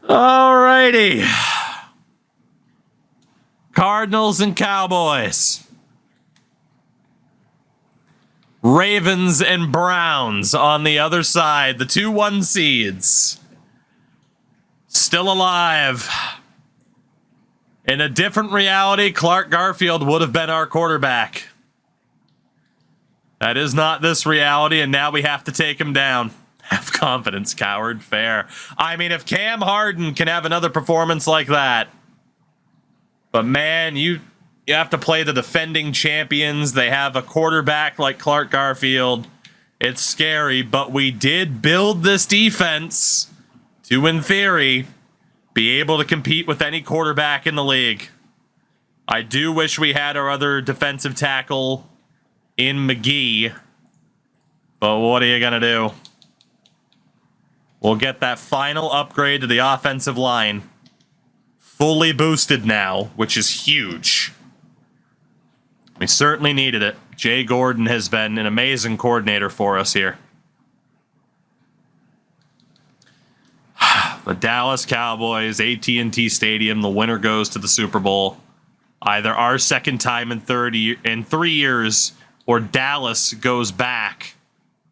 Alrighty. Cardinals and Cowboys. Ravens and Browns on the other side. The 2-1 seeds. Still alive. In a different reality, Clark Garfield would have been our quarterback. That is not this reality, and now we have to take him down. Have confidence, coward. Fair. I mean, if Cam Harden can have another performance like that. But man, you have to play the defending champions. They have a quarterback like Clark Garfield. It's scary, but we did build this defense to, in theory, be able to compete with any quarterback in the league. I do wish we had our other defensive tackle in McGee. But what are you going to do? We'll get that final upgrade to the offensive line. Fully boosted now, which is huge. We certainly needed it. Jay Gordon has been an amazing coordinator for us here. The Dallas Cowboys, AT&T Stadium, the winner goes to the Super Bowl. Either our second time in 3 years, or Dallas goes back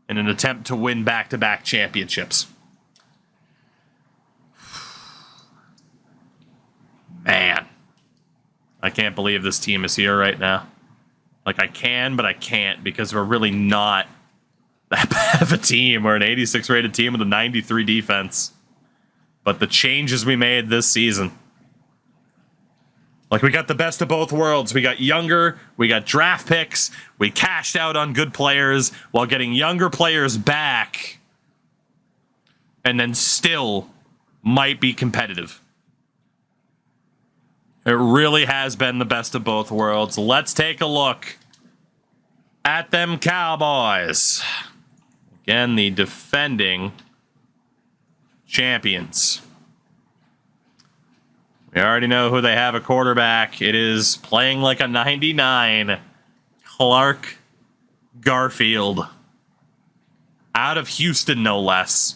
in an attempt to win back-to-back championships. Man, I can't believe this team is here right now. Like, I can, but I can't, because we're really not that bad of a team. We're an 86 rated team with a 93 defense. But the changes we made this season. Like, we got the best of both worlds. We got younger, we got draft picks, we cashed out on good players while getting younger players back. And then still might be competitive. It really has been the best of both worlds. Let's take a look at them Cowboys. Again, the defending champions. We already know who they have a quarterback. It is playing like a 99, Clark Garfield. Out of Houston, no less.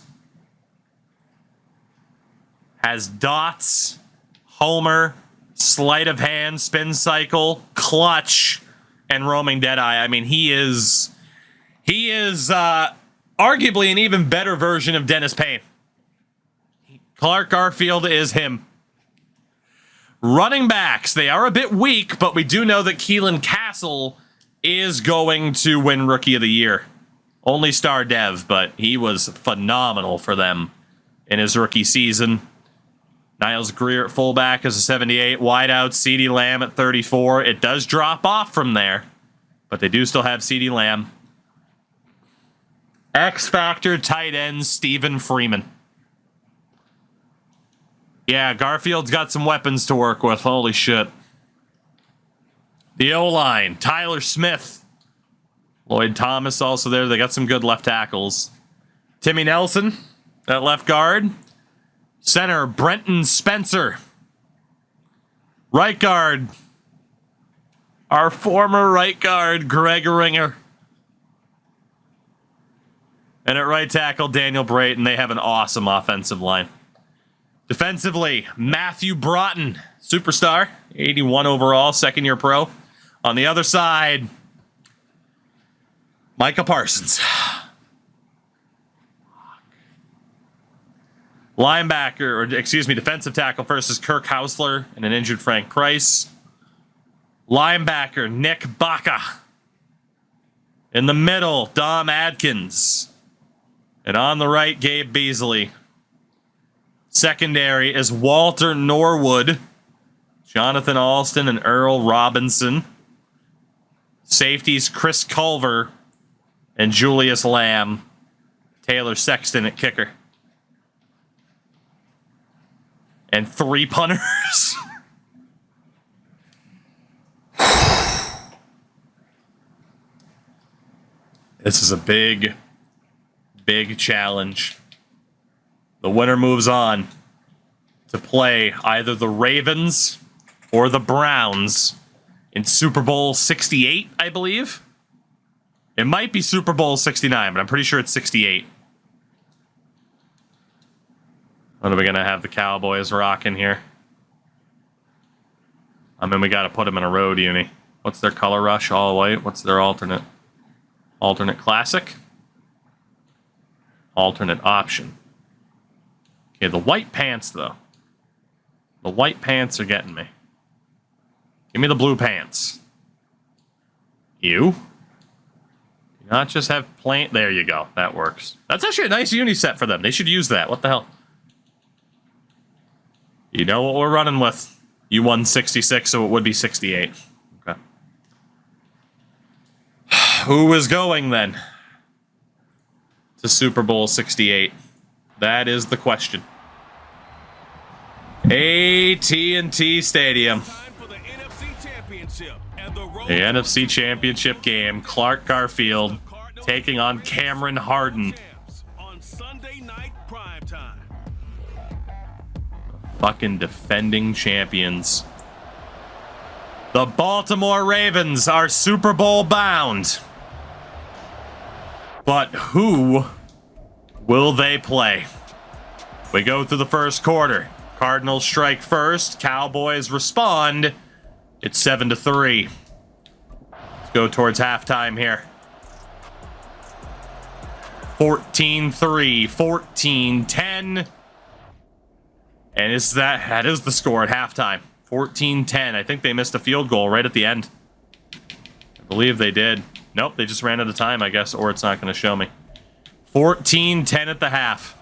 Has dots, homer, sleight of hand, spin cycle, clutch, and roaming deadeye. I mean, he is arguably an even better version of Dennis Payne. Clark Garfield is him. Running backs, they are a bit weak, but we do know that Keelan Castle is going to win Rookie of the Year. Only star dev, but he was phenomenal for them in his rookie season. Niles Greer at fullback is a 78. Wideout, CeeDee Lamb at 34. It does drop off from there, but they do still have CeeDee Lamb. X-Factor tight end, Stephen Freeman. Yeah, Garfield's got some weapons to work with. Holy shit. The O-line, Tyler Smith. Lloyd Thomas also there. They got some good left tackles. Timmy Nelson at left guard. Center, Brenton Spencer. Right guard, our former right guard, Greg Ringer. And at right tackle, Daniel Brayton. They have an awesome offensive line. Defensively, Matthew Broughton, superstar, 81 overall, second-year pro. On the other side, Micah Parsons. Defensive tackle first is Kirk Hausler and an injured Frank Price. Linebacker, Nick Baca. In the middle, Dom Adkins. And on the right, Gabe Beasley. Secondary is Walter Norwood, Jonathan Alston, and Earl Robinson. Safeties, Chris Culver and Julius Lamb. Taylor Sexton at kicker. And 3 punters. This is a big, big challenge. The winner moves on to play either the Ravens or the Browns in Super Bowl 68, I believe. It might be Super Bowl 69, but I'm pretty sure it's 68. What are we going to have the Cowboys rocking here? I mean, we got to put them in a road uni. What's their color rush? All white. What's their alternate? Alternate classic? Alternate option. Okay, the white pants, though. The white pants are getting me. Give me the blue pants. You? Do not just have plain... There you go. That works. That's actually a nice uni set for them. They should use that. What the hell? You know what we're running with. You won 66, so it would be 68. Okay. Who is going, then, to Super Bowl 68? That is the question. AT&T Stadium. The NFC Championship game. Clark Garfield taking on Cameron Harden. Fucking defending champions. The Baltimore Ravens are Super Bowl bound. But who will they play? We go through the first quarter. Cardinals strike first. Cowboys respond. It's 7-3. Let's go towards halftime here. 14-3, 14-10. And that is the score at halftime. 14-10. I think they missed a field goal right at the end. I believe they did. Nope, they just ran out of time, I guess, or it's not going to show me. 14-10 at the half.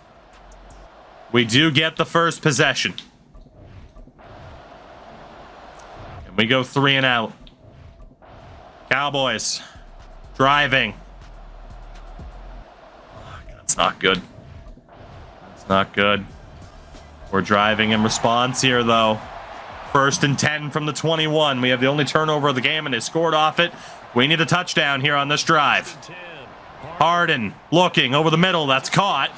We do get the first possession. And we go 3 and out. Cowboys driving. Oh, that's not good. That's not good. We're driving in response here, though. 1st and 10 from the 21. We have the only turnover of the game, and they scored off it. We need a touchdown here on this drive. Harden looking over the middle. That's caught.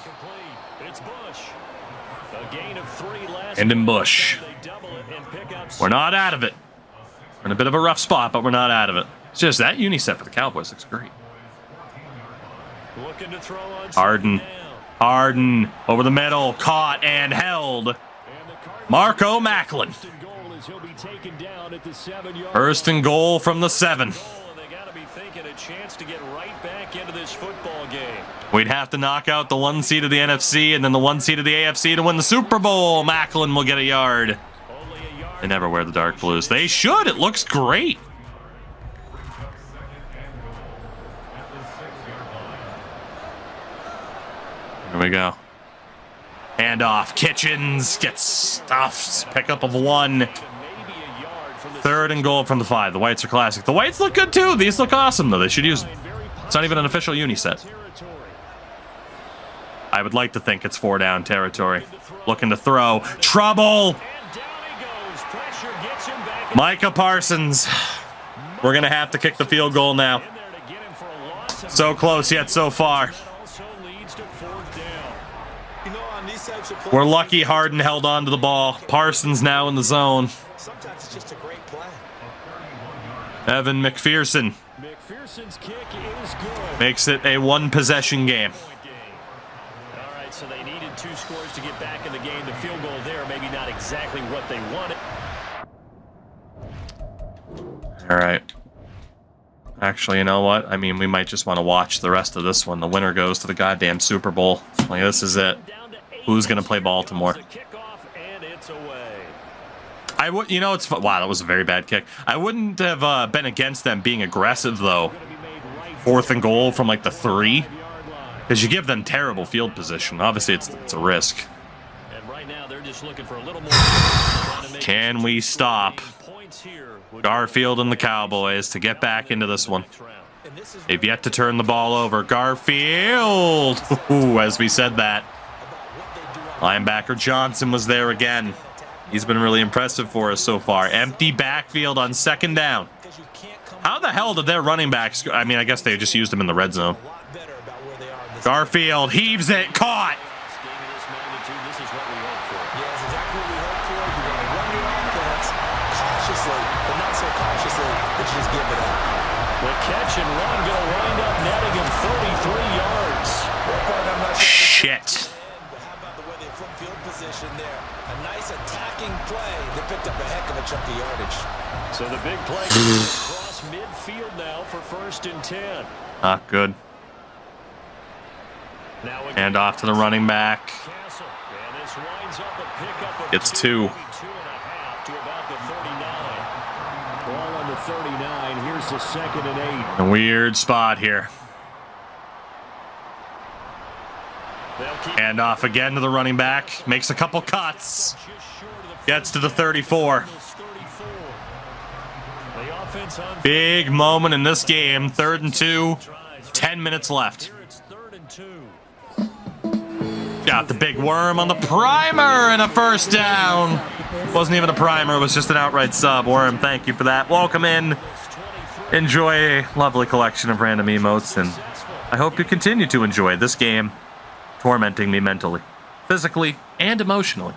And in Bush. We're not out of it. We're in a bit of a rough spot, but we're not out of it. It's just that uni set for the Cowboys looks great. Harden. Harden over the middle, caught and held. Marco Macklin. 1st and goal from the 7. We'd have to knock out the 1 seed of the NFC and then the 1 seed of the AFC to win the Super Bowl. Macklin will get a yard. They never wear the dark blues. They should. It looks great. Here we go. Handoff. Kitchens gets stuffed. Pickup of 1. 3rd and goal from the 5. The whites are classic. The whites look good too. These look awesome though. They should use them. It's not even an official uni set. I would like to think it's 4 down territory. Looking to throw. Trouble. Micah Parsons. We're going to have to kick the field goal now. So close yet so far. We're lucky Harden held on to the ball. Parsons now in the zone. Evan McPherson makes it a 1-possession game. All right, so they needed 2 scores to get back in the game. The field goal there, maybe not exactly what they wanted. All right. Actually, you know what? I mean, we might just want to watch the rest of this one. The winner goes to the goddamn Super Bowl. Like, this is it. Who's going to play Baltimore? I would, you know, it's wow. That was a very bad kick. I wouldn't have been against them being aggressive though. 4th and goal from like the 3, because you give them terrible field position. Obviously, it's a risk. Can we stop Garfield and the Cowboys to get back into this one? They've yet to turn the ball over. Garfield, ooh, as we said that. Linebacker Johnson was there again. He's been really impressive for us so far. Empty backfield on 2nd down. How the hell did their running backs... I mean, I guess they just used him in the red zone. Garfield heaves it. Caught. The catch and run going to wind up netting him 33 yards. Shit. position there. A nice attacking play. They picked up a heck of a chunk of yardage. So the big play across midfield now for 1st and 10. Not good. Now Hand off to the running back. Castle. And this winds up a pickup of It's 2. 2.5 to about the 39. Ball on the 39. Here's the 2nd and 8. A weird spot here. Hand off again to the running back. Makes a couple cuts. Gets to the 34. Big moment in this game. 3rd and 2. 10 minutes left. Got the big worm on the primer and a 1st down. Wasn't even a primer. It was just an outright sub. Worm, thank you for that. Welcome in. Enjoy a lovely collection of random emotes, and I hope you continue to enjoy this game tormenting me mentally, physically, and emotionally.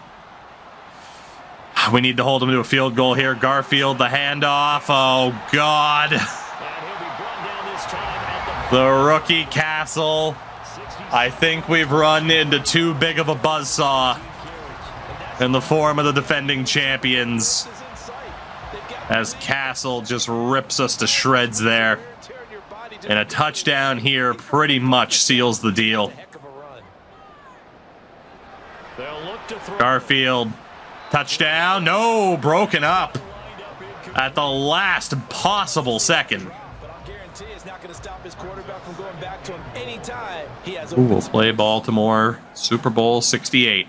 We need to hold him to a field goal here. Garfield, the handoff. Oh, God. The rookie Castle. I think we've run into too big of a buzzsaw in the form of the defending champions, as Castle just rips us to shreds there. And a touchdown here pretty much seals the deal. Garfield, touchdown. No, broken up at the last possible second. Ooh, we'll play Baltimore, Super Bowl 68.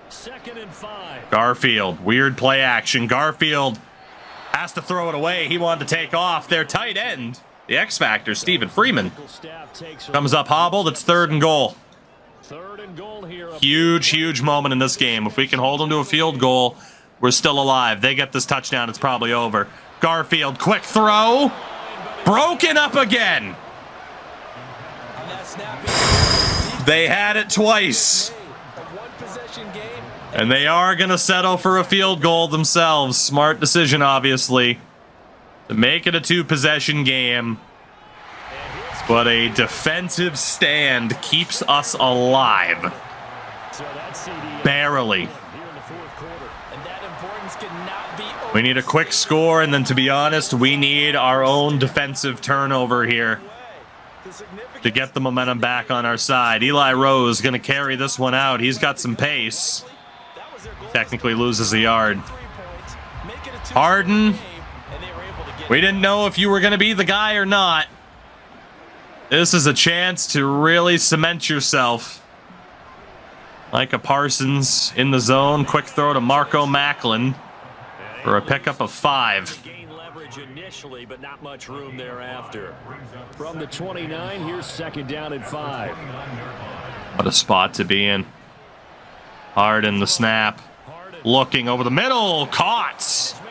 2nd and 5. Garfield, weird play action. Garfield has to throw it away. He wanted to take off. Their tight end, the X Factor, Stephen Freeman, comes up hobbled. It's 3rd and goal. 3rd and goal here. Huge moment in this game. If we can hold them to a field goal, we're still alive. They get this touchdown, it's probably over. Garfield, quick throw. Broken up again. They had it twice. And they are going to settle for a field goal themselves. Smart decision, obviously, to make it a 2-possession game. But a defensive stand keeps us alive. Barely. We need a quick score, and then, to be honest, we need our own defensive turnover here to get the momentum back on our side. Eli Rose going to carry this one out. He's got some pace. Technically loses a yard. Harden, we didn't know if you were going to be the guy or not. This is a chance to really cement yourself. Micah Parsons in the zone. Quick throw to Marco Macklin for a pickup of 5. Gain leverage initially, but not much room thereafter. From the 29, here's 2nd down and 5. What a spot to be in. Harden, the snap. Looking over the middle. Caught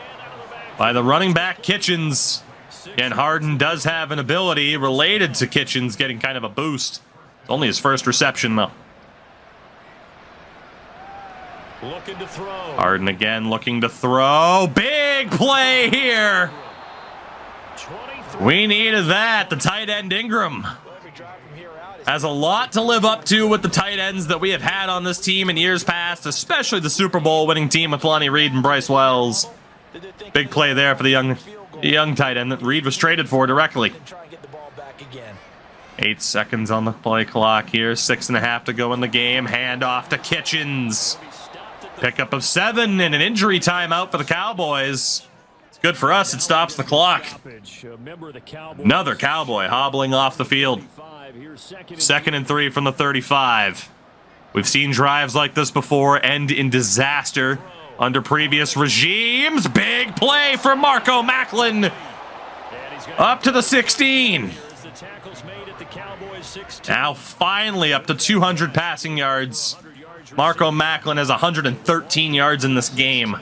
by the running back, Kitchens. And Harden does have an ability related to Kitchens getting kind of a boost. It's only his 1st reception, though. Looking to throw. Harden again looking to throw. Big play here. We needed that. The tight end Ingram has a lot to live up to with the tight ends that we have had on this team in years past, especially the Super Bowl winning team with Lonnie Reed and Bryce Wells. Big play there for the young tight end that Reed was traded for directly. 8 seconds on the play clock here. 6.5 to go in the game. Hand off to Kitchens. Pickup of 7 and an injury timeout for the Cowboys. It's good for us. It stops the clock. Another Cowboy hobbling off the field. 2nd and 3 from the 35. We've seen drives like this before end in disaster under previous regimes. Big play from Marco Macklin. Up to the 16. Now finally up to 200 passing yards. Marco Macklin has 113 yards in this game.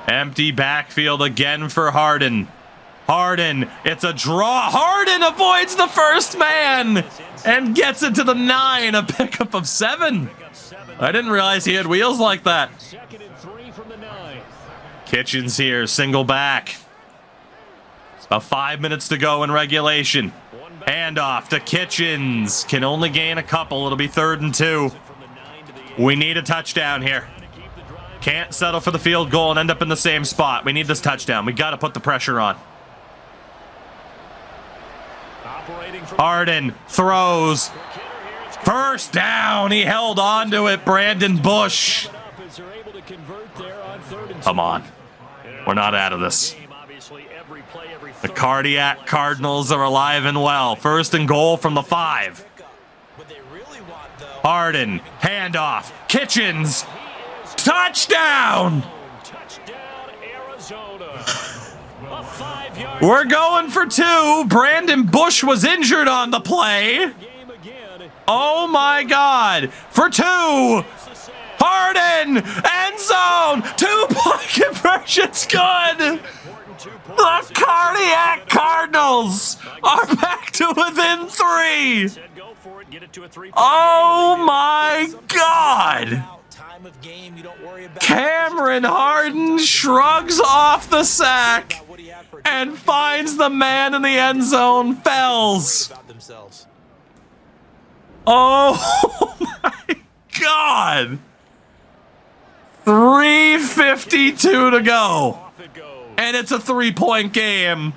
Empty backfield again for Harden. Harden, it's a draw. Harden avoids the first man and gets it to the 9, a pickup of 7. I didn't realize he had wheels like that. Kitchens here, single back. It's about 5 minutes to go in regulation. Handoff to Kitchens. Can only gain a couple. It'll be 3rd and 2. We need a touchdown here. Can't settle for the field goal and end up in the same spot. We need this touchdown. We got to put the pressure on. Harden throws. 1st down. He held on to it. Brandon Bush. Come on. We're not out of this. The cardiac Cardinals are alive and well. 1st and goal from the 5. Harden, handoff, Kitchens, touchdown! We're going for 2. Brandon Bush was injured on the play. Oh my God, for 2. Harden, end zone, 2-point conversion's good. The cardiac Cardinals are back to within 3. Oh my God. Cameron Harden shrugs off the sack and finds the man in the end zone. Fells. Oh my God. 3:52 to go. And it's a 3-point game.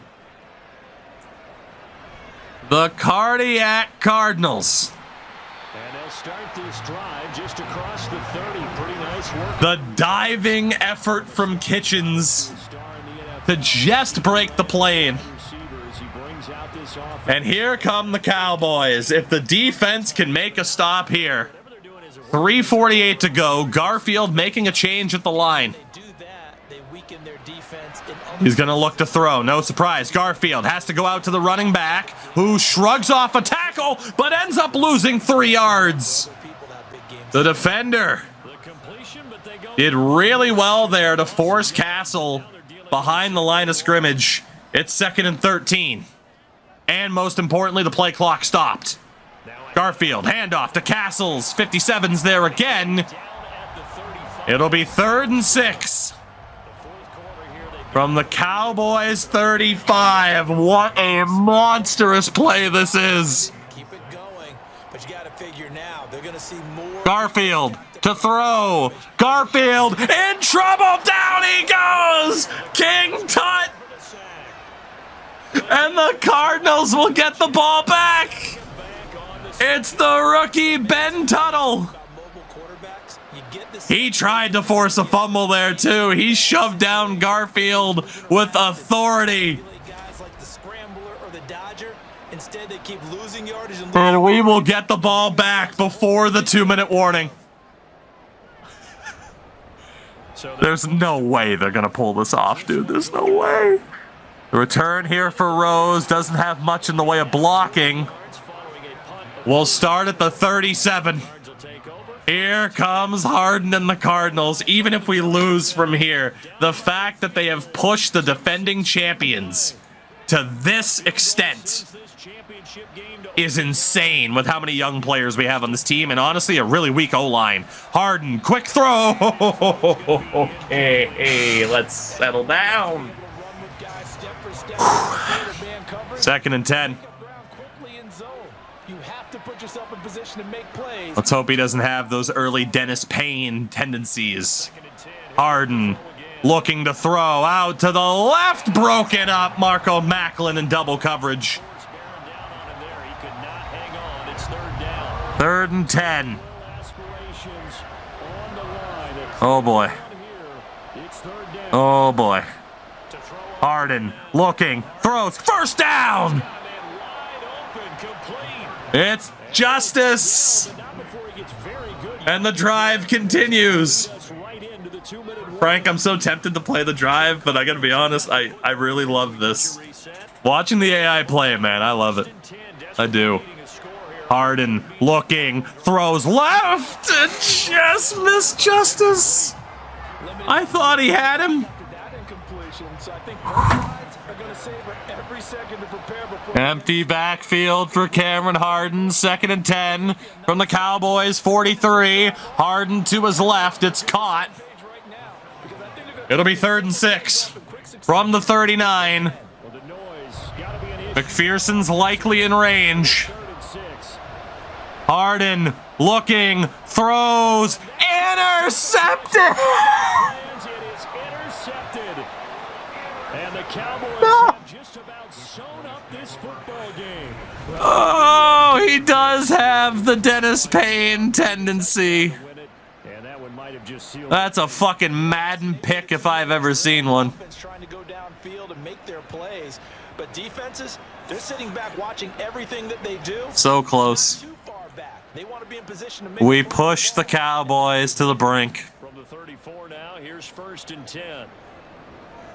The cardiac Cardinals. And they'll start this drive just across the 30. Pretty nice work. The diving effort from Kitchens to just break the plane. And here come the Cowboys. If the defense can make a stop here. 3:48 to go. Garfield making a change at the line. He's going to look to throw. No surprise. Garfield has to go out to the running back, who shrugs off a tackle, but ends up losing 3 yards. The defender did really well there to force Castle behind the line of scrimmage. It's 2nd and 13. And most importantly, the play clock stopped. Garfield, handoff to Castles. 57's there again. It'll be 3rd and 6. From the Cowboys 35. What a monstrous play this is. Keep it going, but you got to figure now they're going to see more. Garfield to throw. Garfield in trouble. Down he goes. King Tut. And the Cardinals will get the ball back. It's the rookie Ben Tuttle. He tried to force a fumble there too. He shoved down Garfield with authority. And we will get the ball back before the 2-minute warning. There's no way they're going to pull this off, dude. There's no way. The return here for Rose doesn't have much in the way of blocking. We'll start at the 37. Here comes Harden and the Cardinals. Even if we lose from here, the fact that they have pushed the defending champions to this extent is insane with how many young players we have on this team, and honestly, a really weak O-line. Harden, quick throw. Okay, let's settle down. 2nd and 10. Let's hope he doesn't have those early Dennis Payne tendencies. Harden looking to throw out to the left. Broken up. Marco Macklin in double coverage. 3rd and 10. Oh boy. Oh boy. Harden looking, throws, 1st down. It's Justice. And the drive continues. Frank, I'm so tempted to play the drive, but I gotta be honest, I really love this. Watching the AI play, man, I love it. I do. Harden looking, throws left, and just missed Justice. I thought he had him. Empty backfield for Cameron Harden. 2nd and 10 from the Cowboys 43. Harden to his left. It's caught. It'll be 3rd and 6 from the 39. McPherson's likely in range. 3rd and 6. Harden looking, throws, intercepted! It is intercepted. And the Cowboys have just about sewn up this football game. Oh, he does have the Dennis Payne tendency. And that one might have just sealed. That's a fucking Madden pick if I've ever seen one. Trying to go downfield and make their plays, but defenses, they're sitting back watching everything that they do. So close. Too far back. They want to be in position to make We push the Cowboys to the brink. From the 34 now, here's 1st and 10.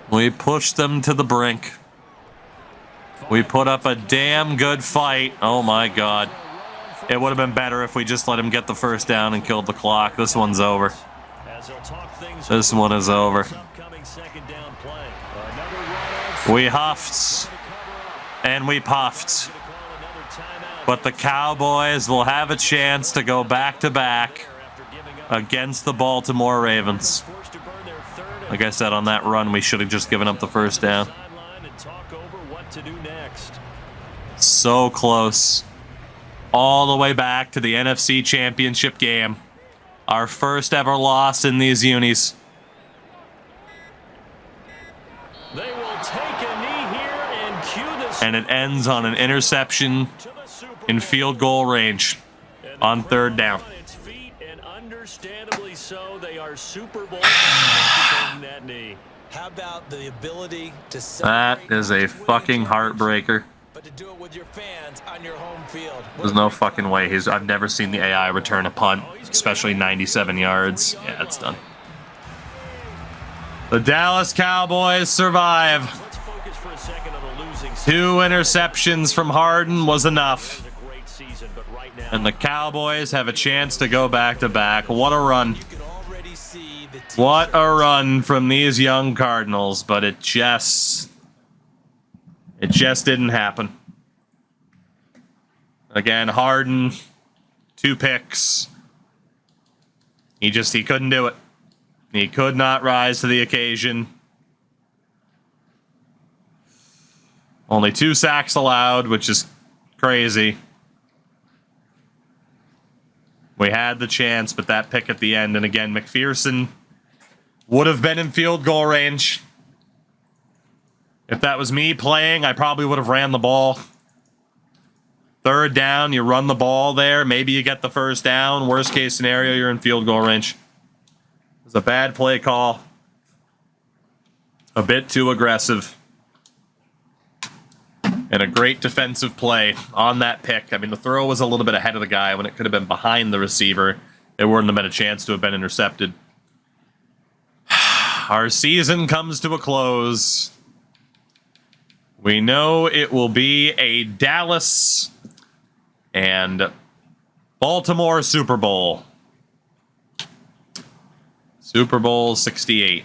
We push them to the brink. We put up a damn good fight. Oh my God. It would have been better if we just let him get the first down and killed the clock. This one's over. This one is over. We huffed and we puffed. But the Cowboys will have a chance to go back-to-back against the Baltimore Ravens. Like I said, on that run, we should have just given up the first down. So close. All the way back to the NFC Championship game. Our first ever loss in these unis. They will take a knee here and cue the... And it ends on an interception in field goal range on 3rd down. And understandably so, they are Super Bowl that knee. How about the ability to That is a fucking heartbreaker. but to do it with your fans on your home field. There's no fucking way. I've never seen the AI return a punt, especially 97 yards. Yeah, it's done. The Dallas Cowboys survive. Let's focus for a second on the losing 2 interceptions from Harden was enough. great season, but right now And the Cowboys have a chance to go back-to-back. What a run. You can already see the team. What a run from these young Cardinals, but it just didn't happen. Again, Harden, 2 picks. He couldn't do it. He could not rise to the occasion. Only 2 sacks allowed, which is crazy. We had the chance, but that pick at the end, and again, McPherson would have been in field goal range. If that was me playing, I probably would have ran the ball. 3rd down, you run the ball there. Maybe you get the first down. Worst case scenario, you're in field goal range. It was a bad play call. A bit too aggressive. And a great defensive play on that pick. I mean, the throw was a little bit ahead of the guy when it could have been behind the receiver. It wouldn't have been a chance to have been intercepted. Our season comes to a close. We know it will be a Dallas and Baltimore Super Bowl. Super Bowl 68.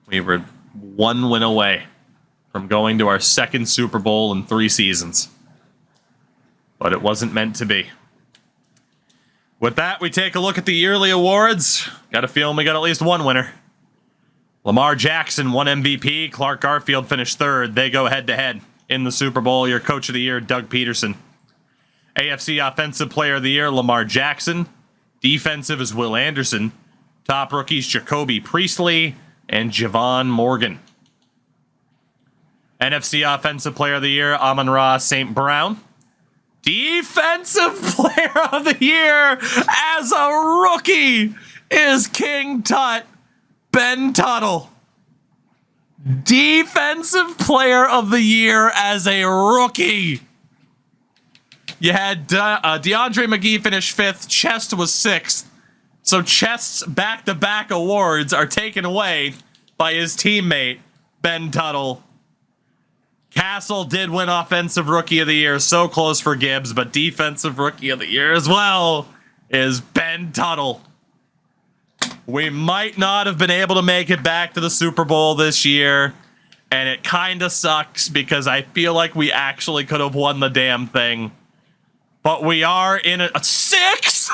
We were 1 win away from going to our 2nd Super Bowl in 3 seasons. But it wasn't meant to be. With that, we take a look at the yearly awards. Got a feeling we got at least 1 winner. Lamar Jackson won MVP. Clark Garfield finished 3rd. They go head-to-head in the Super Bowl. Your Coach of the Year, Doug Peterson. AFC Offensive Player of the Year, Lamar Jackson. Defensive is Will Anderson. Top rookies, Jacoby Priestley and Javon Morgan. NFC Offensive Player of the Year, Amon-Ra St. Brown. Defensive Player of the Year as a rookie is King Tut, Ben Tuttle. Defensive Player of the Year as a rookie. You had DeAndre McGee finish 5th. Chest was 6th. So Chest's back-to-back awards are taken away by his teammate, Ben Tuttle. Castle did win Offensive Rookie of the Year. So close for Gibbs, but Defensive Rookie of the Year as well is Ben Tuttle. We might not have been able to make it back to the Super Bowl this year, and it kind of sucks because I feel like we actually could have won the damn thing. But we are in a 6?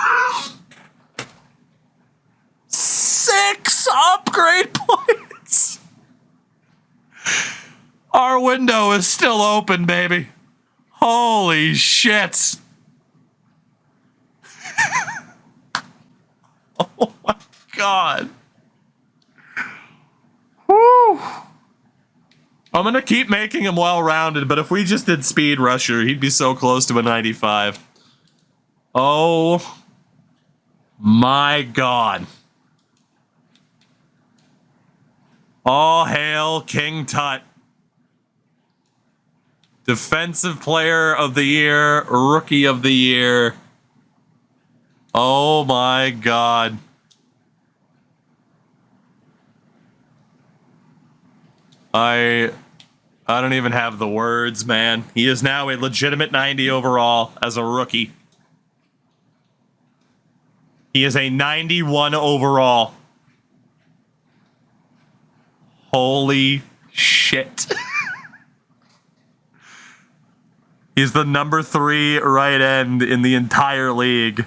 6 upgrade points. Our window is still open, baby. Holy shit. Oh my God. Woo. I'm going to keep making him well-rounded, but if we just did Speed Rusher, he'd be so close to a 95. Oh my God. All hail King Tut. Defensive Player of the Year, Rookie of the Year. Oh my God. I don't even have the words, man. He is now a legitimate 90 overall as a rookie. He is a 91 overall. Holy shit. He's the number 3 right end in the entire league.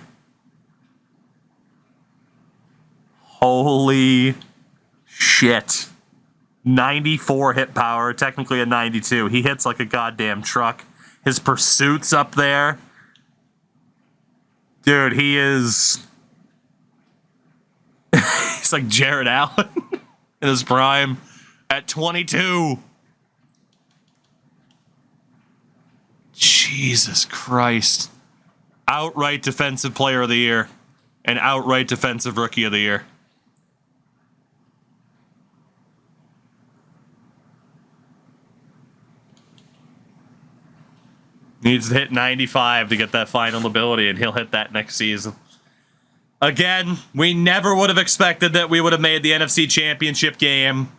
Holy shit. 94 hit power, technically a 92. He hits like a goddamn truck. His pursuit's up there. Dude, he is... He's like Jared Allen in his prime at 22. Jesus Christ. Outright Defensive Player of the Year and outright Defensive Rookie of the Year. Needs to hit 95 to get that final ability, and he'll hit that next season. Again, we never would have expected that we would have made the NFC Championship game.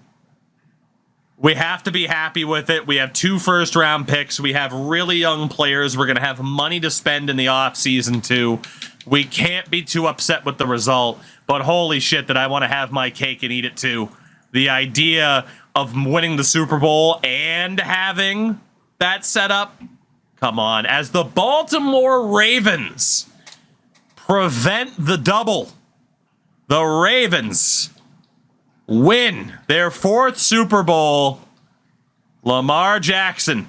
We have to be happy with it. We have 2 first-round picks. We have really young players. We're going to have money to spend in the offseason, too. We can't be too upset with the result, but holy shit that I want to have my cake and eat it, too. The idea of winning the Super Bowl and having that set up, come on. As the Baltimore Ravens prevent the double, the Ravens win their 4th Super Bowl. Lamar Jackson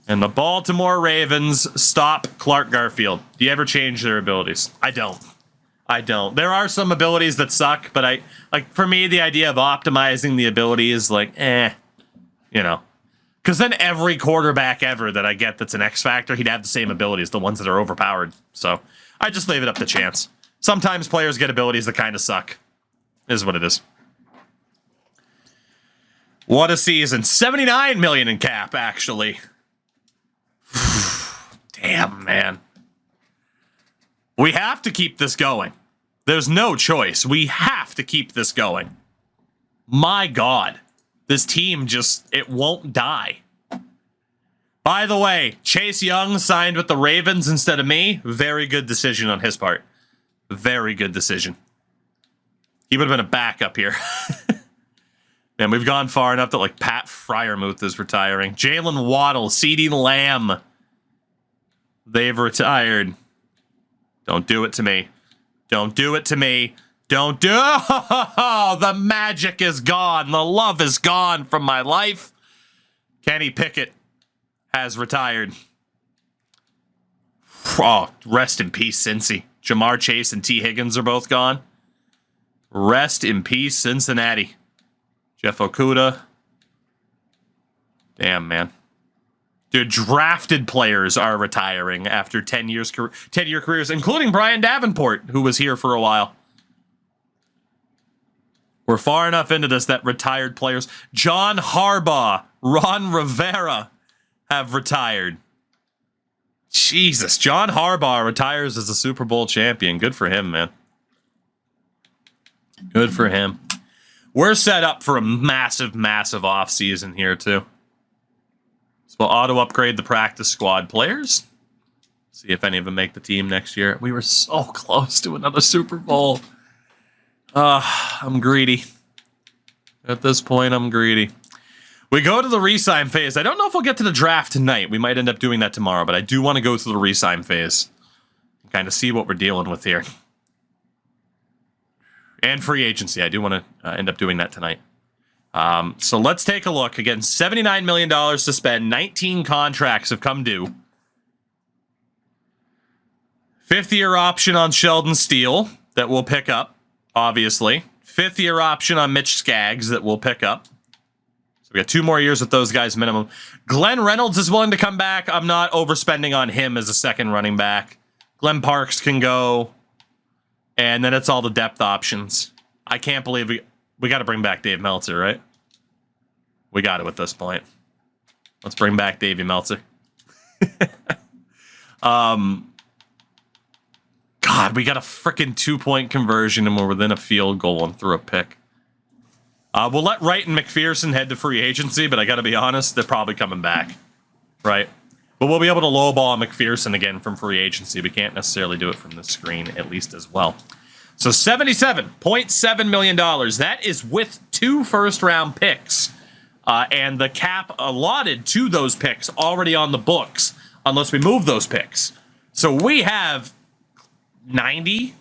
and the Baltimore Ravens stop Clark Garfield. Do you ever change their abilities? I don't. There are some abilities that suck, but for me, the idea of optimizing the ability is like, you know. Because then every quarterback ever that I get that's an X Factor, he'd have the same abilities, the ones that are overpowered. So I just leave it up to chance. Sometimes players get abilities that kind of suck. Is what it is. What a season. 79 million in cap, actually. Damn, man. We have to keep this going. There's no choice. We have to keep this going. My God. This team just, it won't die. By the way, Chase Young signed with the Ravens instead of me. Very good decision on his part. Very good decision. He would have been a backup here. Man, we've gone far enough that like Pat Fryermuth is retiring. Jalen Waddle, CeeDee Lamb. They've retired. Don't do it to me. Don't do it to me. Don't do it. Oh, the magic is gone. The love is gone from my life. Kenny Pickett has retired. Oh, rest in peace, Cincy. Jamar Chase and T. Higgins are both gone. Rest in peace, Cincinnati. Jeff Okuda. Damn, man. Dude, drafted players are retiring after 10-year careers, including Brian Davenport, who was here for a while. We're far enough into this that retired players, John Harbaugh, Ron Rivera, have retired. Jesus, John Harbaugh retires as a Super Bowl champion. Good for him, man. Good for him. We're set up for a massive, massive offseason here, too. So we'll auto-upgrade the practice squad players. See if any of them make the team next year. We were so close to another Super Bowl. I'm greedy. At this point, I'm greedy. We go to the re-sign phase. I don't know if we'll get to the draft tonight. We might end up doing that tomorrow, but I do want to go through the re-sign phase and kind of see what we're dealing with here. And free agency. I do want to end up doing that tonight. So let's take a look. Again, $79 million to spend. 19 contracts have come due. Fifth-year option on Sheldon Steele that we'll pick up, obviously. Fifth-year option on Mitch Skaggs that we'll pick up. So we got 2 more years with those guys minimum. Glenn Reynolds is willing to come back. I'm not overspending on him as a second running back. Glenn Parks can go. And then it's all the depth options. I can't believe we got to bring back Dave Meltzer, right? We got it at this point. Let's bring back Davey Meltzer. God, we got a freaking 2-point conversion and we're within a field goal and threw a pick. We'll let Wright and McPherson head to free agency, but I got to be honest, they're probably coming back, right? But we'll be able to lowball McPherson again from free agency. We can't necessarily do it from the screen, at least as well. So $77.7 million. That is with 2 first-round picks. And the cap allotted to those picks already on the books, unless we move those picks. So we have $100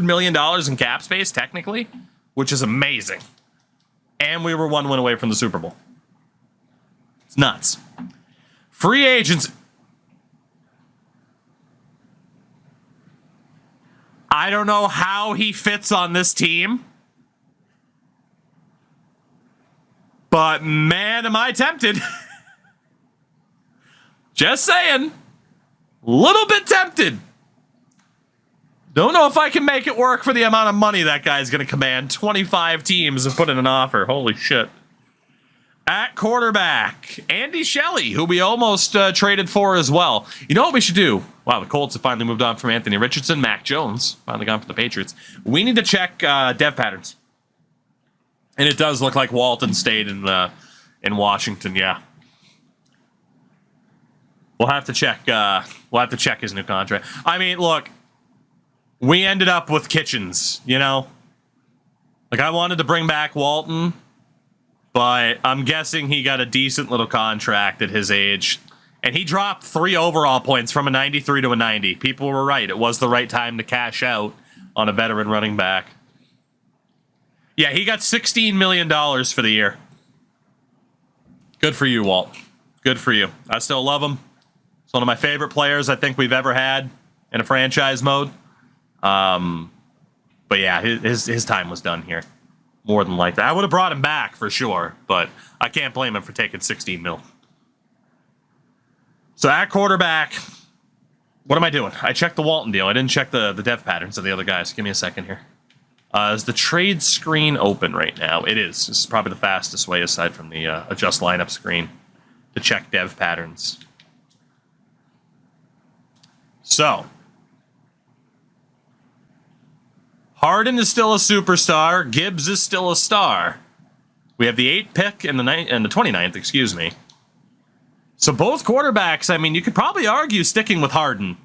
million in cap space, technically, which is amazing. And we were 1 win away from the Super Bowl. It's nuts. Free agents. I don't know how he fits on this team. But man, am I tempted. Just saying. Little bit tempted. Don't know if I can make it work for the amount of money that guy's going to command. 25 teams have put in an offer. Holy shit. At quarterback, Andy Shelley, who we almost traded for as well. You know what we should do? Wow, the Colts have finally moved on from Anthony Richardson. Mac Jones, finally gone for the Patriots. We need to check dev patterns. And it does look like Walton stayed in Washington, yeah. We'll have to check. We'll have to check his new contract. I mean, look, we ended up with Kitchens, you know? Like, I wanted to bring back Walton, but I'm guessing he got a decent little contract at his age. And he dropped 3 overall points from a 93 to a 90. People were right. It was the right time to cash out on a veteran running back. Yeah, he got $16 million for the year. Good for you, Walt. Good for you. I still love him. He's one of my favorite players I think we've ever had in a franchise mode. But yeah, his time was done here. More than likely. I would have brought him back for sure, but I can't blame him for taking 16 mil. So at quarterback, what am I doing? I checked the Walton deal. I didn't check the dev patterns of the other guys. Give me a second here. Is the trade screen open right now? It is. This is probably the fastest way, aside from the adjust lineup screen, to check dev patterns. So, Harden is still a superstar. Gibbs is still a star. We have the 8th pick and the 29th, excuse me. So both quarterbacks, I mean, you could probably argue sticking with Harden.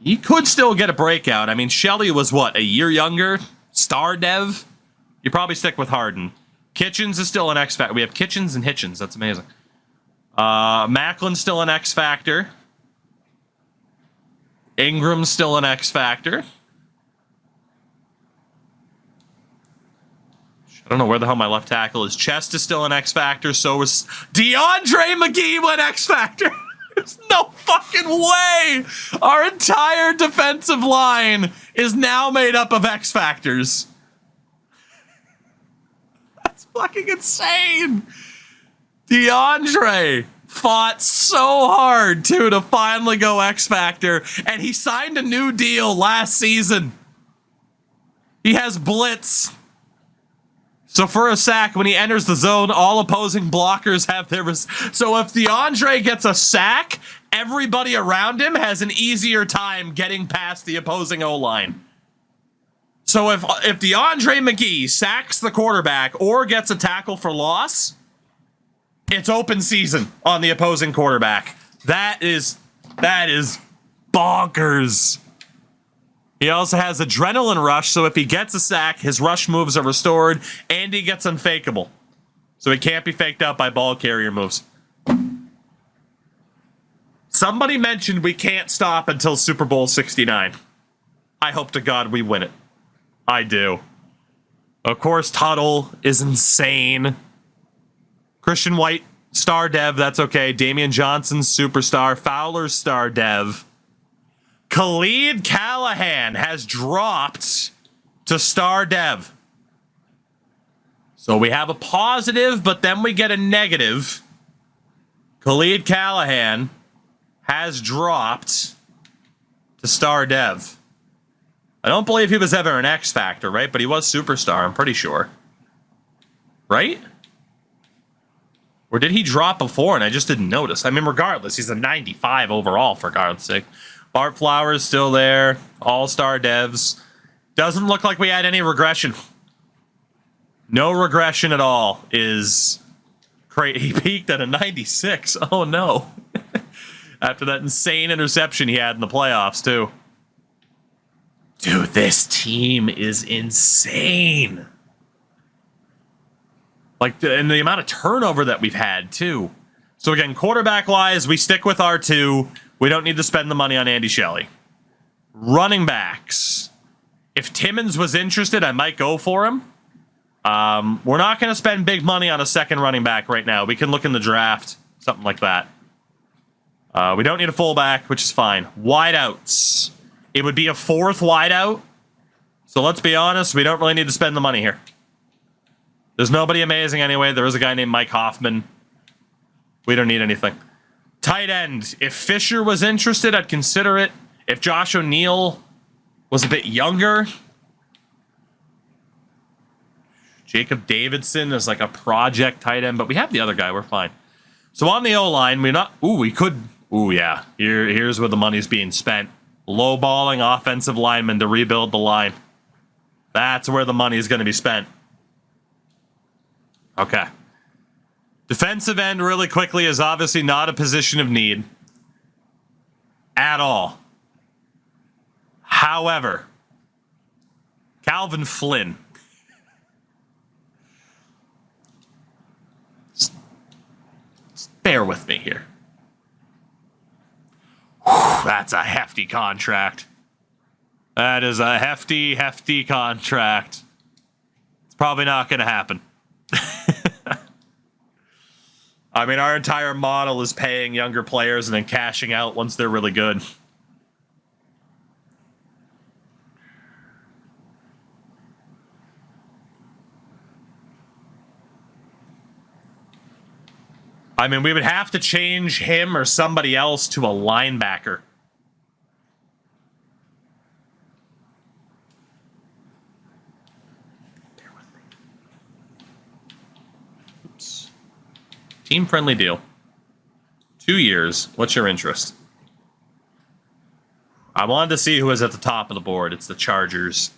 He could still get a breakout. I mean, Shelley was, what, a year younger? Star dev? You probably stick with Harden. Kitchens is still an X factor. We have Kitchens and Hitchens. That's amazing. Macklin's still an X factor. Ingram's still an X factor. I don't know where the hell my left tackle is. Chest is still an X factor. So is DeAndre McGee an X factor. There's no fucking way. Our entire defensive line is now made up of X factors. That's fucking insane. DeAndre fought so hard, too, to finally go X factor. And he signed a new deal last season. He has blitz. So for a sack, when he enters the zone, all opposing blockers have their... So if DeAndre gets a sack, everybody around him has an easier time getting past the opposing O-line. So if DeAndre McGee sacks the quarterback or gets a tackle for loss, it's open season on the opposing quarterback. That is bonkers. He also has adrenaline rush, so if he gets a sack, his rush moves are restored, and he gets unfakeable. So he can't be faked out by ball carrier moves. Somebody mentioned we can't stop until Super Bowl 69. I hope to God we win it. I do. Of course, Tuttle is insane. Christian White, star dev, that's okay. Damian Johnson, superstar. Fowler, star dev. Khalid Callahan has dropped to star dev. So we have a positive, but then we get a negative. Khalid Callahan has dropped to star dev. I don't believe he was ever an X Factor, right? But he was superstar, I'm pretty sure. Right? Or did he drop before and I just didn't notice? I mean, regardless, he's a 95 overall, for God's sake. Bart Flowers still there. All-star devs. Doesn't look like we had any regression. No regression at all is crazy. He peaked at a 96. Oh, no. After that insane interception he had in the playoffs, too. Dude, this team is insane. Like, and the amount of turnover that we've had, too. So, again, quarterback-wise, we stick with R2. We don't need to spend the money on Andy Shelley. Running backs. If Timmons was interested, I might go for him. We're not going to spend big money on a second running back right now. We can look in the draft, something like that. We don't need a fullback, which is fine. Wideouts. It would be a fourth wideout. So let's be honest, we don't really need to spend the money here. There's nobody amazing anyway. There is a guy named Mike Hoffman. We don't need anything. Tight end. If Fisher was interested, I'd consider it. If Josh O'Neal was a bit younger. Jacob Davidson is like a project tight end, but we have the other guy. We're fine. So on the O-line, we're not... Ooh, we could... Ooh, yeah. Here's where the money's being spent. Low-balling offensive linemen to rebuild the line. That's where the money is going to be spent. Okay. Defensive end, really quickly, is obviously not a position of need. At all. However, Calvin Flynn. Just bear with me here. Whew, that's a hefty contract. That is a hefty, hefty contract. It's probably not going to happen. I mean, our entire model is paying younger players and then cashing out once they're really good. I mean, we would have to change him or somebody else to a linebacker. Bear with me. Oops. Team-friendly deal. 2 years. What's your interest? I wanted to see who was at the top of the board. It's the Chargers.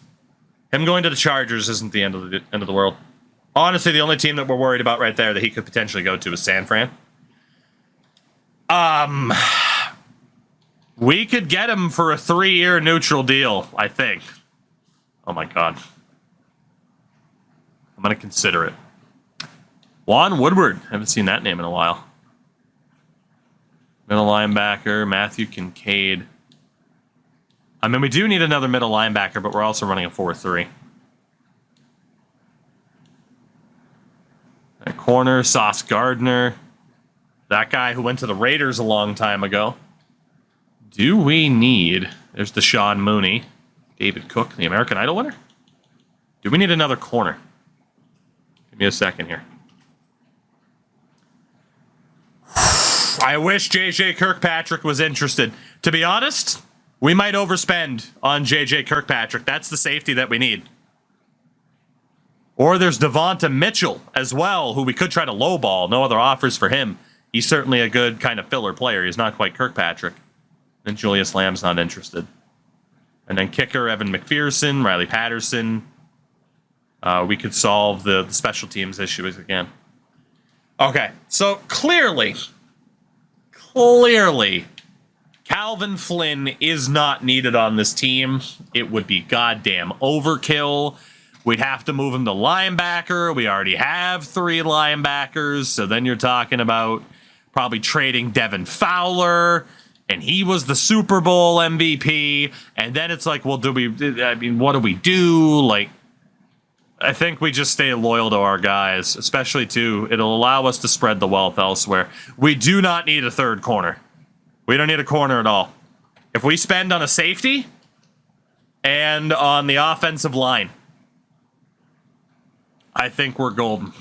Him going to the Chargers isn't the end of the world. Honestly, the only team that we're worried about right there that he could potentially go to is San Fran. We could get him for a 3-year neutral deal, I think. Oh my God. I'm going to consider it. Juan Woodward. Haven't seen that name in a while. Middle linebacker, Matthew Kincaid. I mean, we do need another middle linebacker, but we're also running a 4-3. At corner, Sauce Gardner. That guy who went to the Raiders a long time ago. Do we need... There's Deshaun Mooney. David Cook, the American Idol winner. Do we need another corner? Give me a second here. I wish J.J. Kirkpatrick was interested. To be honest, we might overspend on J.J. Kirkpatrick. That's the safety that we need. Or there's Devonta Mitchell as well, who we could try to lowball. No other offers for him. He's certainly a good kind of filler player. He's not quite Kirkpatrick. And Julius Lamb's not interested. And then kicker, Evan McPherson, Riley Patterson. We could solve the special teams issues again. Okay, so clearly, Calvin Flynn is not needed on this team. It would be goddamn overkill. We'd have to move him to linebacker. We already have 3 linebackers. So then you're talking about probably trading Devin Fowler. And he was the Super Bowl MVP. And then it's like, well, what do we do? Like, I think we just stay loyal to our guys, especially too. It'll allow us to spread the wealth elsewhere. We do not need a third corner. We don't need a corner at all. If we spend on a safety and on the offensive line, I think we're golden.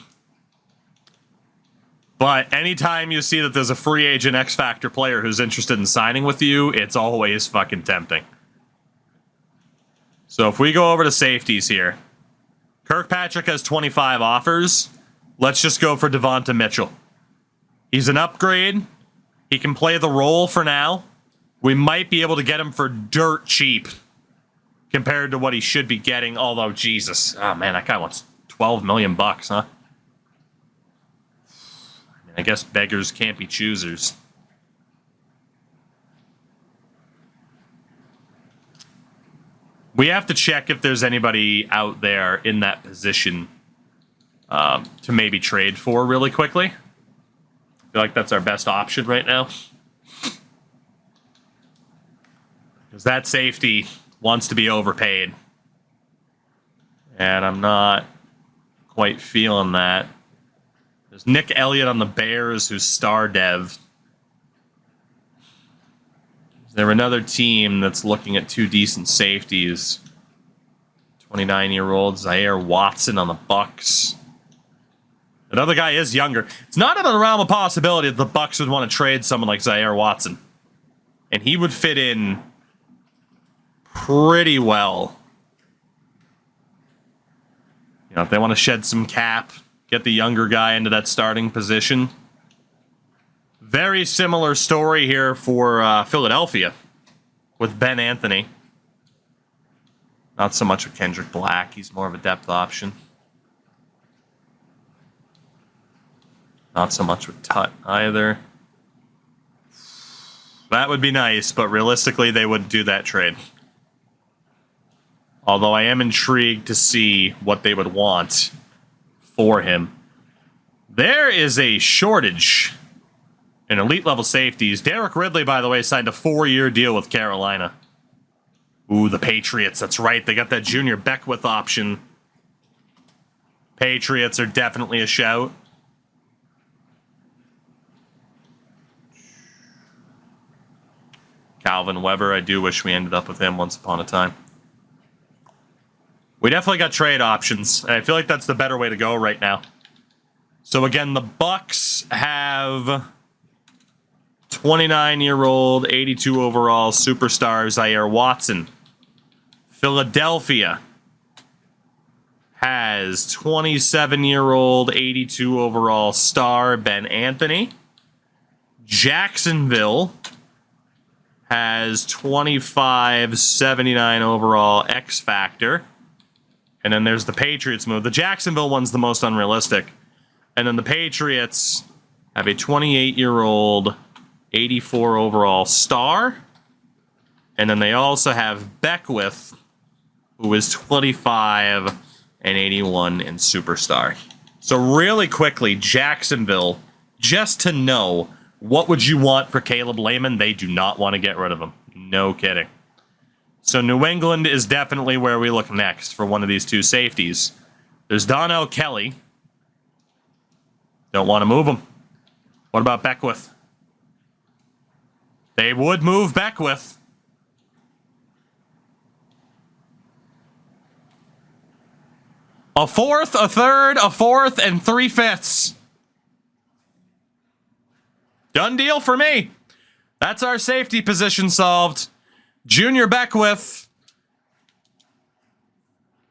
But anytime you see that there's a free agent X Factor player who's interested in signing with you, it's always fucking tempting. So if we go over to safeties here, Kirkpatrick has 25 offers. Let's just go for Devonta Mitchell. He's an upgrade. He can play the role for now. We might be able to get him for dirt cheap compared to what he should be getting. Although, Jesus. Oh, man, that guy wants 12 million bucks, huh? I guess beggars can't be choosers. We have to check if there's anybody out there in that position to maybe trade for really quickly. I feel like that's our best option right now. Because that safety wants to be overpaid. And I'm not quite feeling that. There's Nick Elliott on the Bears, who's star dev. Is there another team that's looking at two decent safeties? 29-year-old Zaire Watson on the Bucks. Another guy is younger. It's not out of the realm of possibility that the Bucks would want to trade someone like Zaire Watson. And he would fit in pretty well. You know, if they want to shed some cap, get the younger guy into that starting position. Very similar story here for Philadelphia with Ben Anthony. Not so much with Kendrick Black. He's more of a depth option. Not so much with Tut either. That would be nice, but realistically, they wouldn't do that trade. Although I am intrigued to see what they would want for him. There is a shortage in elite level safeties. Derek Ridley, by the way, signed a 4-year deal with Carolina. Ooh, the Patriots. That's right. They got that Junior Beckwith option. Patriots are definitely a shout. Calvin Weber, I do wish we ended up with him once upon a time. We definitely got trade options, and I feel like that's the better way to go right now. So again, the Bucks have 29-year-old, 82 overall superstar Zaire Watson. Philadelphia has 27-year-old, 82 overall star Ben Anthony. Jacksonville has 25, 79 overall X Factor. And then there's the Patriots move. The Jacksonville one's the most unrealistic. And then the Patriots have a 28-year-old, 84 overall star. And then they also have Beckwith, who is 25 and 81 in superstar. So really quickly, Jacksonville, just to know, what would you want for Caleb Lehman? They do not want to get rid of him. No kidding. So New England is definitely where we look next for one of these two safeties. There's Donnell Kelly. Don't want to move him. What about Beckwith? They would move Beckwith. A fourth, a third, a fourth, and 3/5. Done deal for me. That's our safety position solved. Junior Beckwith,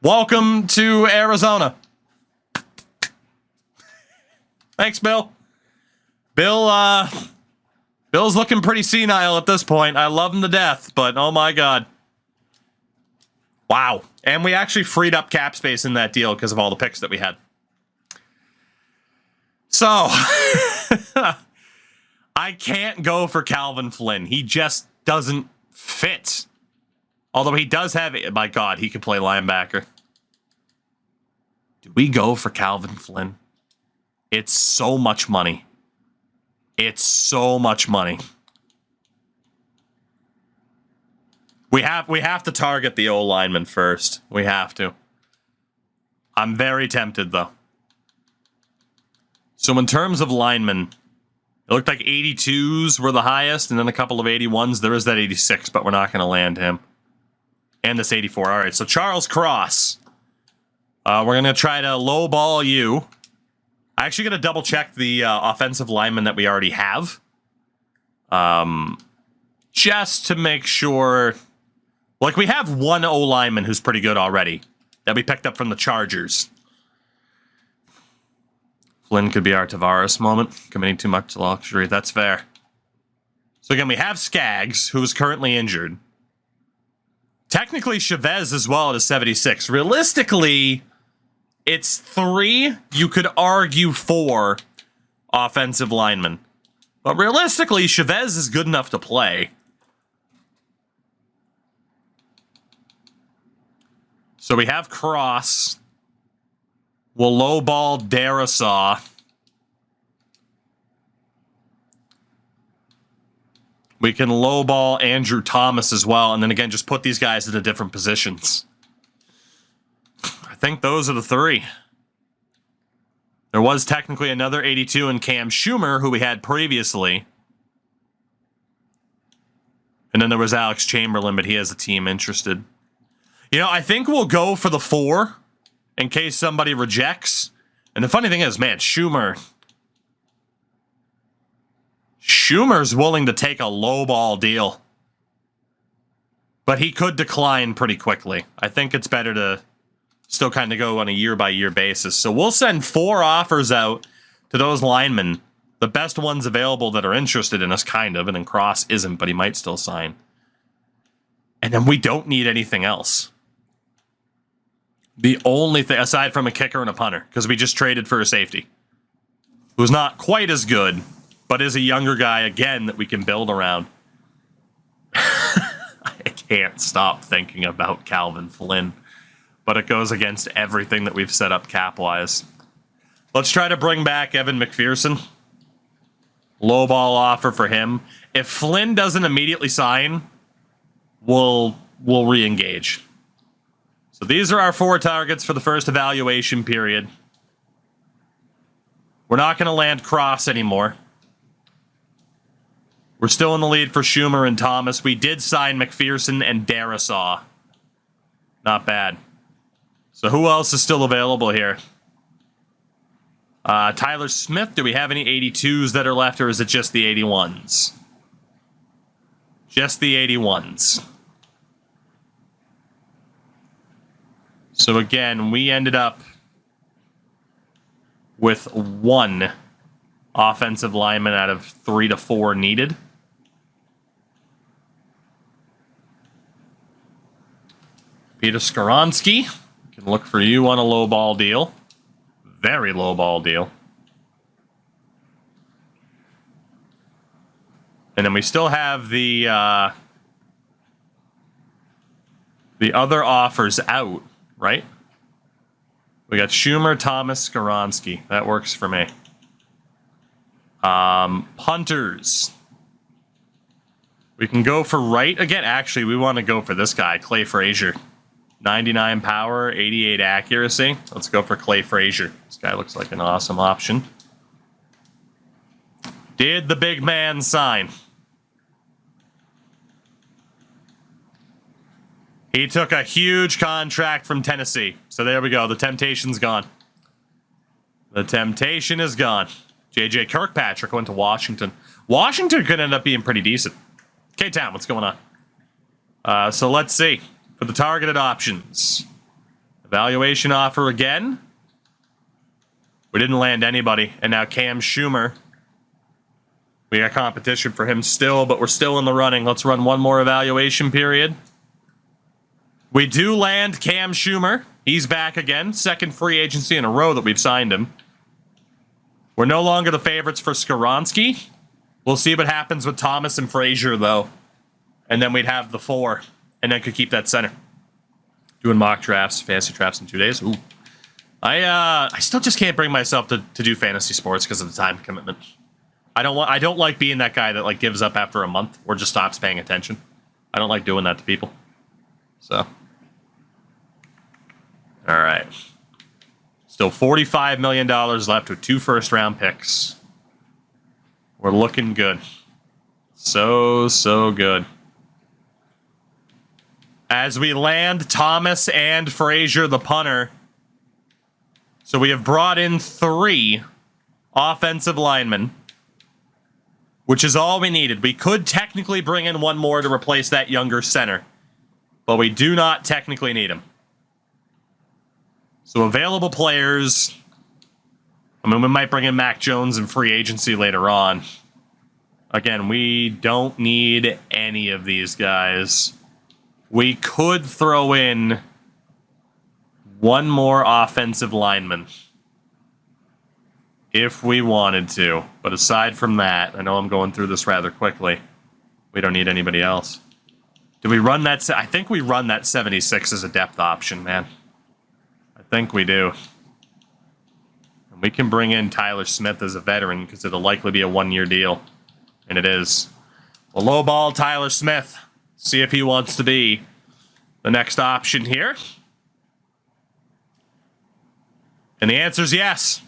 welcome to Arizona. Thanks, Bill. Bill's looking pretty senile at this point. I love him to death, but oh my God. Wow. And we actually freed up cap space in that deal because of all the picks that we had. So, I can't go for Calvin Flynn. He just doesn't fit. Although he does have, my God, he could play linebacker. Do we go for Calvin Flynn? It's so much money. It's so much money. We have to target the O lineman first. We have to. I'm very tempted, though. So in terms of linemen, it looked like 82s were the highest, and then a couple of 81s. There is that 86, but we're not going to land him. And this 84. All right, so Charles Cross. We're going to try to lowball you. I'm actually going to double-check the offensive lineman that we already have. Just to make sure... Like, we have one O-lineman who's pretty good already that we picked up from the Chargers. Flynn could be our Tavares moment. Committing too much luxury. That's fair. So again, we have Skaggs, who is currently injured. Technically, Chavez as well at a 76. Realistically, it's 3. You could argue 4 offensive linemen. But realistically, Chavez is good enough to play. So we have Cross. We'll lowball Darisaw. We can lowball Andrew Thomas as well, and then again, just put these guys into different positions. I think those are the 3. There was technically another 82 in Cam Schumer, who we had previously. And then there was Alex Chamberlain, but he has a team interested. You know, I think we'll go for the 4 in case somebody rejects. And the funny thing is, man, Schumer's willing to take a lowball deal. But he could decline pretty quickly. I think it's better to still kind of go on a year-by-year basis. So we'll send 4 offers out to those linemen, the best ones available that are interested in us, kind of, and then Cross isn't, but he might still sign. And then we don't need anything else. The only thing, aside from a kicker and a punter, because we just traded for a safety, who's not quite as good, but is a younger guy, again, that we can build around. I can't stop thinking about Calvin Flynn, but it goes against everything that we've set up cap-wise. Let's try to bring back Evan McPherson. Lowball offer for him. If Flynn doesn't immediately sign, we'll re-engage. So these are our 4 targets for the first evaluation period. We're not going to land Cross anymore. We're still in the lead for Schumer and Thomas. We did sign McPherson and Darisaw. Not bad. So who else is still available here? Tyler Smith. Do we have any 82s that are left, or is it just the 81s? Just the 81s. So again, we ended up with 1 offensive lineman out of 3 to 4 needed. Peter Skoronsky. Can look for you on a low ball deal. Very low ball deal. And then we still have the other offers out, right? We got Schumer, Thomas, Skoronsky. That works for me. Punters. We can go for right. Again, actually, we want to go for this guy, Clay Frazier. 99 power, 88 accuracy. Let's go for Clay Frazier. This guy looks like an awesome option. Did the big man sign? He took a huge contract from Tennessee. So there we go. The temptation's gone. The temptation is gone. J.J. Kirkpatrick went to Washington. Washington could end up being pretty decent. K-Town, what's going on? So let's see. For the targeted options. Evaluation offer again. We didn't land anybody. And now Cam Schumer. We got competition for him still, but we're still in the running. Let's run one more evaluation period. We do land Cam Schumer. He's back again. Second free agency in a row that we've signed him. We're no longer the favorites for Skoronsky. We'll see what happens with Thomas and Frazier, though. And then we'd have the 4. And then could keep that center. Doing mock drafts, fantasy drafts in 2 days. Ooh. I still just can't bring myself to do fantasy sports because of the time commitment. I don't like being that guy that like gives up after a month or just stops paying attention. I don't like doing that to people. So. All right. Still $45 million left with 2 first-round picks. We're looking good. So good. As we land Thomas and Frazier, the punter. So we have brought in 3 offensive linemen, which is all we needed. We could technically bring in 1 more to replace that younger center, but we do not technically need him. So available players. I mean, we might bring in Mac Jones in free agency later on. Again, we don't need any of these guys. We could throw in 1 more offensive lineman if we wanted to. But aside from that, I know I'm going through this rather quickly. We don't need anybody else. Do we run that? I think we run that 76 as a depth option, man. I think we do. And we can bring in Tyler Smith as a veteran because it'll likely be a 1-year deal. And it is. We'll lowball Tyler Smith. See if he wants to be the next option here. And the answer is yes.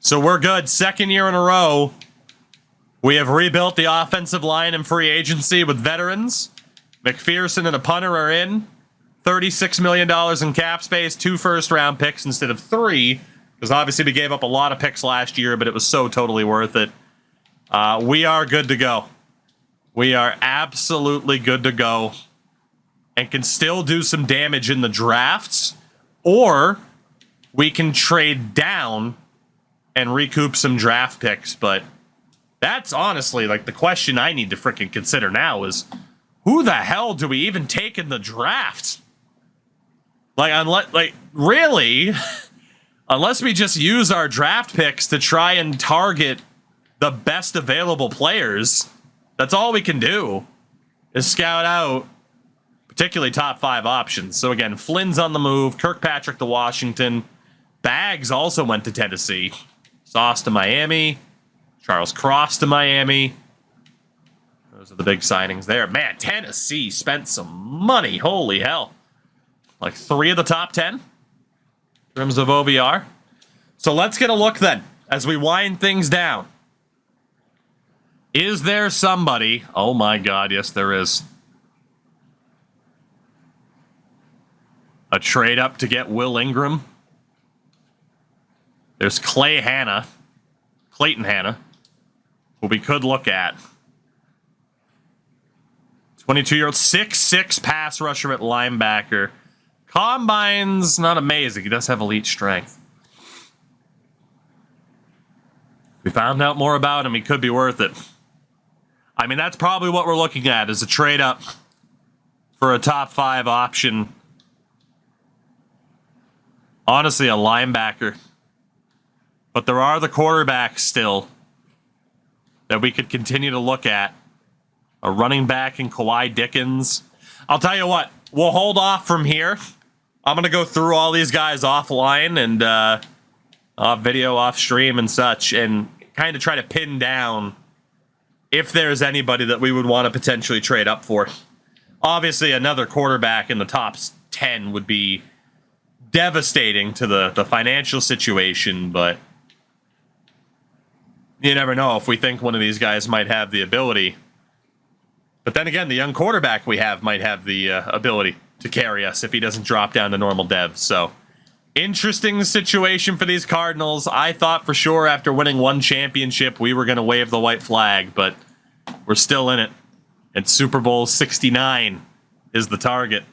So we're good. 2nd year in a row. We have rebuilt the offensive line in free agency with veterans. McPherson and a punter are in. $36 million in cap space. 2 first-round picks instead of 3. Because obviously we gave up a lot of picks last year, but it was so totally worth it. We are good to go. We are absolutely good to go. And can still do some damage in the drafts. Or we can trade down and recoup some draft picks. But that's honestly, like, the question I need to freaking consider now is, who the hell do we even take in the draft? Like, really? Unless we just use our draft picks to try and target the best available players, that's all we can do, is scout out particularly top 5 options. So again, Flynn's on the move, Kirkpatrick to Washington, Baggs also went to Tennessee, Sauce to Miami, Charles Cross to Miami. Those are the big signings there. Man, Tennessee spent some money. Holy hell. Like 3 of the top 10 in terms of OVR. So let's get a look then as we wind things down. Is there somebody? Oh my God, yes there is. A trade up to get Will Ingram. There's Clayton Hanna, who we could look at. 22-year-old, 6'6" pass rusher at linebacker. Combine's not amazing. He does have elite strength. We found out more about him. He could be worth it. I mean, that's probably what we're looking at, is a trade up for a top 5 option. Honestly, a linebacker. But there are the quarterbacks still that we could continue to look at. A running back in Kawhi Dickens. I'll tell you what, we'll hold off from here. I'm going to go through all these guys offline and off video, off stream and such, and kind of try to pin down if there's anybody that we would want to potentially trade up for. Obviously, another quarterback in the top 10 would be devastating to the financial situation, but you never know if we think one of these guys might have the ability. But then again, the young quarterback we have might have the ability to carry us if he doesn't drop down to normal dev. So, interesting situation for these Cardinals. I thought for sure after winning 1 championship we were going to wave the white flag, but we're still in it. And Super Bowl 69 is the target.